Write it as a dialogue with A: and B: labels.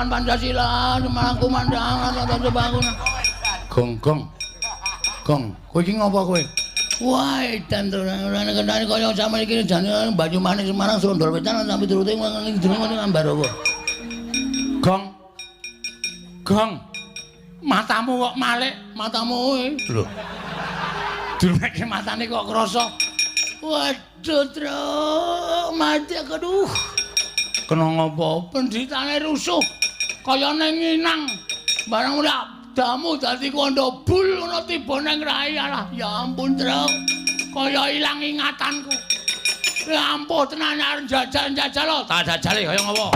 A: perjuangan Pancasila, Semarang kumandangan tata bangunan. Gong. Kowe iki ngopo kowe? Wah, edan to ora kenane kaya sampe iki jane Banyumanik Semarang Sondol Wetan sampe turute ngene jenenge ngambar apa? Gong. Matamu kok malik, matamu lho. Durmeke matane kok krasa. Waduh, Truk, mati aku. Kena ngopo? Pendritane rusuh. Kaya ning nginang. Barang ora damu dadi kondo bul ngono tiba ning rai alah. Ya ampun, Truk. Kaya ilang ingatanku. Ya ampun tenan arep jajal-jajal. Tak jajale kaya ngopo?